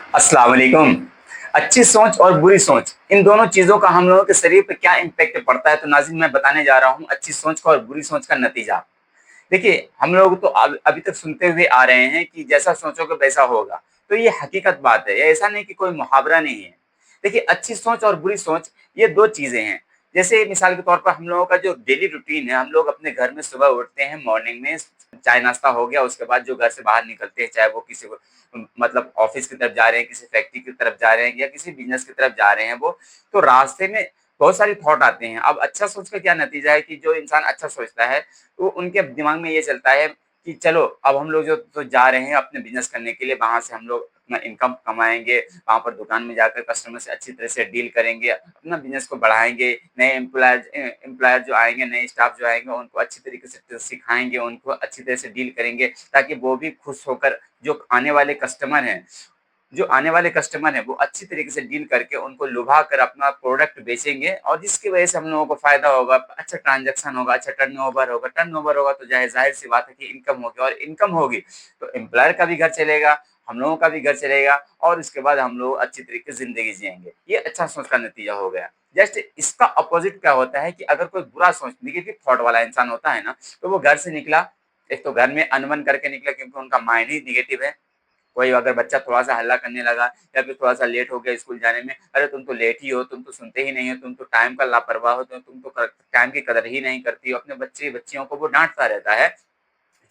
अस्सलाम वालेकुम। अच्छी सोच और बुरी सोच, इन दोनों चीज़ों का हम लोगों के शरीर पे क्या इम्पैक्ट पड़ता है, तो नाज़रीन मैं बताने जा रहा हूँ अच्छी सोच का और बुरी सोच का नतीजा। देखिए, हम लोग तो अभी तक सुनते हुए आ रहे हैं कि जैसा सोचोगे वैसा होगा, तो ये हकीकत बात है, ये ऐसा नहीं कि कोई मुहावरा नहीं है। देखिए, अच्छी सोच और बुरी सोच ये 2 चीज़ें हैं। जैसे मिसाल के तौर पर हम लोगों का जो डेली रूटीन है, हम लोग अपने घर में सुबह उठते हैं मॉर्निंग में, चाय नाश्ता हो गया, उसके बाद जो घर से बाहर निकलते हैं, चाहे वो किसी को मतलब ऑफ़िस की तरफ जा रहे हैं, किसी फैक्ट्री की तरफ जा रहे हैं या किसी बिज़नेस की तरफ जा रहे हैं वो, तो रास्ते में बहुत सारे थॉट आते हैं। अब अच्छा सोच का क्या नतीजा है कि जो इंसान अच्छा सोचता है, तो उनके दिमाग में ये चलता है कि चलो अब हम लोग जो तो जा रहे हैं अपने बिज़नेस करने के लिए, वहाँ से हम लोग अपना इनकम कमाएँगे, वहाँ पर दुकान में जाकर कस्टमर से अच्छी तरह से डील करेंगे, अपना बिज़नेस को बढ़ाएँगे, नए एम्प्लॉयर जो आएँगे, नए स्टाफ जो आएँगे उनको अच्छी तरीके से सिखाएँगे, उनको अच्छी तरह से डील करेंगे ताकि वो भी खुश होकर जो आने वाले कस्टमर हैं वो अच्छी तरीके से डील करके उनको लुभा कर अपना प्रोडक्ट बेचेंगे और जिसकी वजह से हम लोगों को फ़ायदा होगा, अच्छा ट्रांज़ैक्शन होगा, अच्छा टर्नओवर होगा तो ज़ाहिर-सी बात है कि इनकम होगी और इनकम होगी तो एम्प्लॉयर का भी घर चलेगा, हम लोगों का भी घर चलेगा और उसके बाद हम लोग अच्छी तरीके से ज़िंदगी जिएँगे। ये अच्छा सोच का नतीजा हो गया। जस्ट इसका अपोज़िट क्या होता है कि अगर कोई बुरा सोच नेगेटिव थॉट वाला इंसान होता है ना, तो वो घर से निकला, एक तो घर में अनबन करके निकला क्योंकि उनका माइंड ही नेगेटिव है। कोई अगर बच्चा थोड़ा-सा हल्ला करने लगा या फिर थोड़ा-सा लेट हो गया स्कूल जाने में, "अरे! तुम तो लेट ही हो, तुम तो सुनते ही नहीं हो, तुम तो टाइम का लापरवाह हो, तुम तो टाइम की कदर ही नहीं करती हो।" अपने बच्चियों को वो डाँटता रहता है।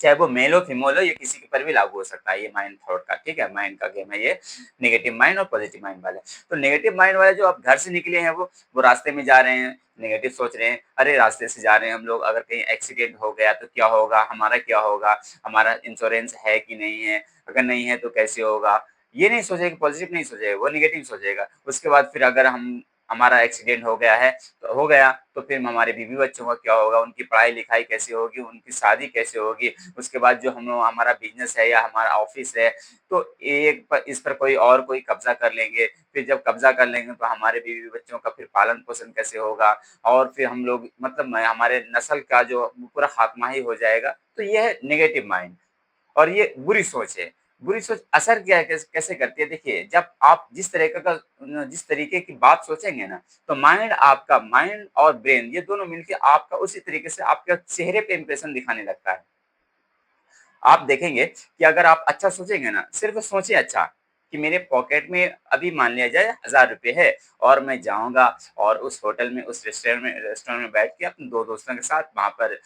चाहे वो मेल हो, फीमेल हो, ये किसी के पर भी लागू हो सकता है ये माइंड थॉट का, ठीक है? माइंड का गेम है ये, नेगेटिव माइंड और पॉजिटिव माइंड वाला। तो नेगेटिव माइंड वाले जो अब घर से निकले हैं वो रास्ते में जा रहे हैं, नेगेटिव सोच रहे हैं, अरे! रास्ते से जा रहे हैं हम लोग, अगर कहीं एक्सीडेंट हो गया तो क्या होगा? हमारा क्या होगा? हमारा इंश्योरेंस है कि नहीं है? अगर नहीं है तो कैसे होगा? ये नहीं सोचेगा, पॉजिटिव नहीं सोचेगा, वो नेगेटिव सोचेगा। उसके बाद फिर अगर हमारा एक्सीडेंट हो गया है, तो हो गया, तो फिर हमारे बीवी-बच्चों का क्या होगा? उनकी पढ़ाई-लिखाई कैसे होगी? उनकी शादी कैसे होगी? उसके बाद जो हम लोग हमारा बिज़नेस है या हमारा ऑफ़िस है, तो इस पर कोई कब्ज़ा कर लेंगे। फिर जब कब्ज़ा कर लेंगे तो हमारे बीवी-बच्चों का फिर पालन-पोषण कैसे होगा? और फिर हम लोग मतलब हमारे नस्ल का जो पूरा ख़ात्मा ही हो जाएगा। तो ये है नेगेटिव माइंड और ये बुरी सोच है। बुरी सोच असर क्या है कैसे करती है? देखिए, जब आप जिस तरीके की बात सोचेंगे ना, तो माइंड और ब्रेन ये दोनों मिलके आपका उसी तरीके से आपके चेहरे पे इंप्रेशन दिखाने लगता है। आप देखेंगे कि अगर आप अच्छा सोचेंगे ना, सिर्फ़ सोचिए अच्छा, कि मेरे पॉकेट में अभी मान लिया जाए ₹1000 है और मैं जाऊँगा और उस होटल में, उस रेस्टोरेंट में बैठ के अपने 2 दोस्तों के साथ वहाँ पर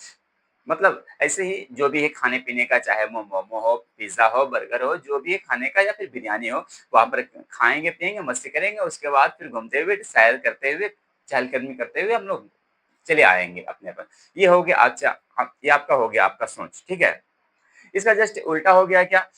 मतलब ऐसे ही जो भी है खाने-पीने का चाहे वो मोमो हो, पिज़्ज़ा हो, बर्गर हो, जो भी है खाने का या फिर बिरयानी हो, वहाँ पर खाएँगे-पिएँगे, मस्ती करेंगे, उसके बाद फिर घूमते हुए, सैर करते हुए, चहलकदमी करते हुए हम लोग चले आएँगे अपने अपन। ये हो गया अच्छा ये आपका हो गया आपका सोच, ठीक है? इसका जस्ट उल्टा हो गया क्या?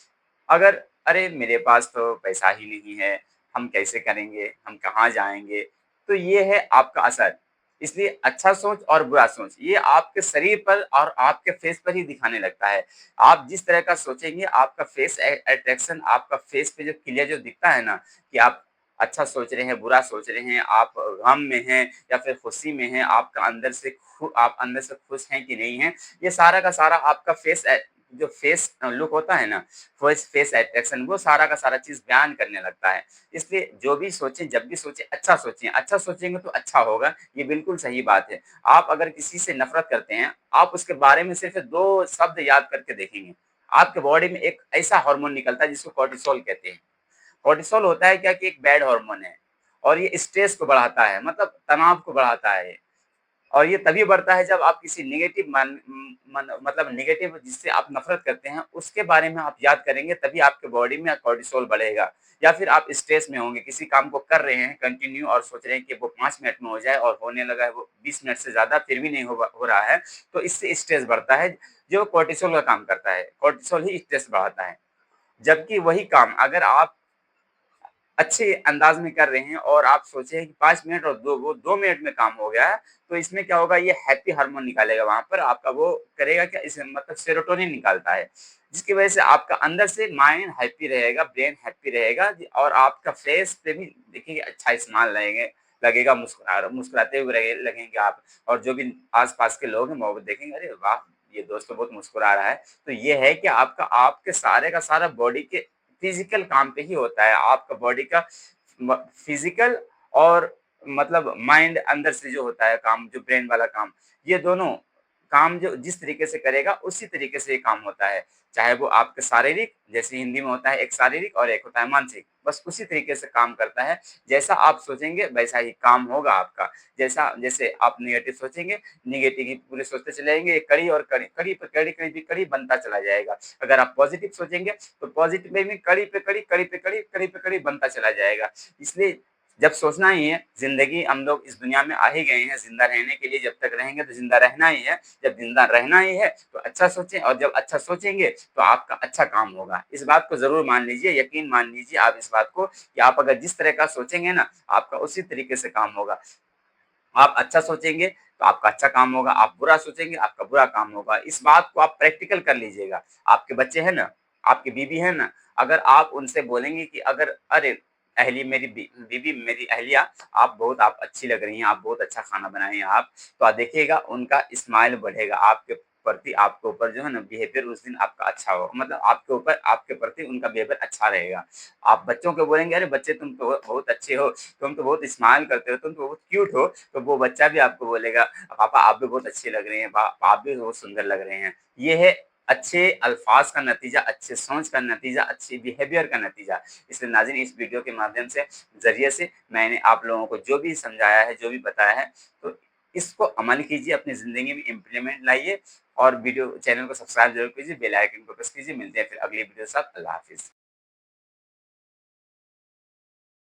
अगर अरे! मेरे पास तो पैसा ही नहीं है, हम कैसे करेंगे? हम कहाँ जाएँगे? तो ये है आपका असर। इसलिए अच्छा सोच और बुरा सोच, ये आपके शरीर पर और आपके फेस पर ही दिखाने लगता है। आप जिस तरह का सोचेंगे, आपका फेस अट्रैक्शन आपका फेस पे जो क्लियर जो दिखता है ना, कि आप अच्छा सोच रहे हैं, बुरा सोच रहे हैं, आप गम में हैं या फिर खुशी में हैं, आप अंदर से खुश हैं कि नहीं हैं, ये सारा का सारा आपका जो फेस लुक होता है ना, फेस अट्रैक्शन वो सारा का सारा चीज़ बयान करने लगता है। इसलिए जो भी सोचें, जब भी सोचें, अच्छा सोचें। अच्छा सोचेंगे तो अच्छा होगा, ये बिल्कुल सही बात है। आप अगर किसी से नफ़रत करते हैं, आप उसके बारे में सिर्फ़ 2 शब्द याद करके देखेंगे। आपके बॉडी में एक ऐसा हार्मोन निकलता है जिसको कॉर्टिसोल कहते हैं। कॉर्टिसोल होता है क्या कि एक बैड हार्मोन है और ये स्ट्रेस को बढ़ाता है, मतलब तनाव को बढ़ाता है। और ये तभी बढ़ता है जब आप किसी नेगेटिव मतलब नेगेटिव जिससे आप नफ़रत करते हैं, उसके बारे में आप याद करेंगे तभी आपके बॉडी में कॉर्टिसोल बढ़ेगा। या फिर आप स्ट्रेस में होंगे, किसी काम को कर रहे हैं कंटिन्यू और सोच रहे हैं कि वो 5 मिनट में हो जाए और होने लगा है वो 20 मिनट से ज़्यादा फिर भी नहीं हो रहा है, तो इससे स्ट्रेस बढ़ता है, जो कॉर्टिसोल का काम करता है। कॉर्टिसोल ही स्ट्रेस बढ़ाता है। जबकि वही काम अगर आप अच्छे अंदाज में कर रहे हैं और आप सोचे हैं कि 5 मिनट और 2 मिनट में काम हो गया है, तो इसमें क्या होगा ये हैप्पी हार्मोन निकालेगा वहाँ पर आपका वो करेगा क्या इस मतलब सेरोटोनिन निकालता है, जिसकी वज़ह से आपका अंदर से माइंड हैप्पी रहेगा, ब्रेन हैप्पी रहेगा और आपका फेस पे भी देखिए अच्छा स्माइल लगेगा मुस्कुराते हुए लगेंगे आप और जो भी आस-पास के लोग हैं वो देखेंगे अरे वाह! ये दोस्त तो बहुत मुस्कुरा रहा है। तो ये है कि आपके सारे का सारा बॉडी के फिजिकल काम पे ही होता है। आपका बॉडी का फिजिकल और मतलब माइंड अंदर से जो होता है काम, जो ब्रेन वाला काम, ये दोनों काम जो जिस तरीके से करेगा उसी तरीके से ये काम होता है। चाहे वो आपके शारीरिक, जैसे हिंदी में होता है एक शारीरिक और एक होता है मानसिक, बस उसी तरीके से काम करता है। जैसा आप सोचेंगे वैसा ही काम होगा आपका। जैसे आप नेगेटिव सोचेंगे, नेगेटिव ही पूरे सोचते चले जाएंगे, कड़ी और कड़ी, कड़ी पे कड़ी, कड़ी पे कड़ी बनता चला जाएगा। अगर आप पॉजिटिव सोचेंगे तो पॉजिटिव वे में कड़ी पे कड़ी, कड़ी पे कड़ी, कड़ी पे कड़ी बनता चला जाएगा। इसलिए जब सोचना ही है, जिंदगी हम लोग इस दुनिया में आ ही गए हैं जिंदा रहने के लिए, जब तक रहेंगे तो जिंदा रहना ही है। जब जिंदा रहना ही है तो अच्छा सोचें, और जब अच्छा सोचेंगे तो आपका अच्छा काम होगा। इस बात को जरूर मान लीजिए, यकीन मान लीजिए आप इस बात को कि आप अगर जिस तरह का सोचेंगे ना, आपका उसी तरीके से काम होगा। आप अच्छा सोचेंगे तो आपका अच्छा काम होगा, आप बुरा सोचेंगे आपका बुरा काम होगा। इस बात को आप प्रैक्टिकल कर लीजिएगा। आपके बच्चे हैं ना, आपकी बीवी है ना, अगर आप उनसे बोलेंगे कि अगर अरे अहली मेरी बीवी मेरी अहलिया, आप अच्छी लग रही हैं, आप बहुत अच्छा खाना बनाए हैं आप, तो आप देखिएगा उनका स्माइल बढ़ेगा आपके प्रति, आपके ऊपर जो है ना बिहेवियर उस दिन आपका अच्छा होगा, मतलब आपके ऊपर आपके प्रति उनका बिहेवियर अच्छा रहेगा। आप बच्चों को बोलेंगे अरे बच्चे तुम तो बहुत अच्छे हो, तुम तो बहुत स्माइल करते हो, तुम तो बहुत क्यूट हो, तो वो बच्चा भी आपको बोलेगा पापा आप भी बहुत अच्छे लग रहे हैं, आप भी बहुत सुंदर लग रहे हैं। ये है अच्छे अल्फाज का नतीजा, अच्छे सोच का नतीजा, अच्छे बिहेवियर का नतीजा। इसलिए नाज़रीन, इस वीडियो के माध्यम से ज़रिए से मैंने आप लोगों को जो भी समझाया है, जो भी बताया है, तो इसको अमल कीजिए, अपनी ज़िंदगी में इम्प्लीमेंट लाइए, और वीडियो चैनल को सब्सक्राइब ज़रूर कीजिए, बेल आइकन को प्रेस कीजिए। मिलते हैं फिर अगली वीडियो के साथ। अल्लाह हाफ़िज़।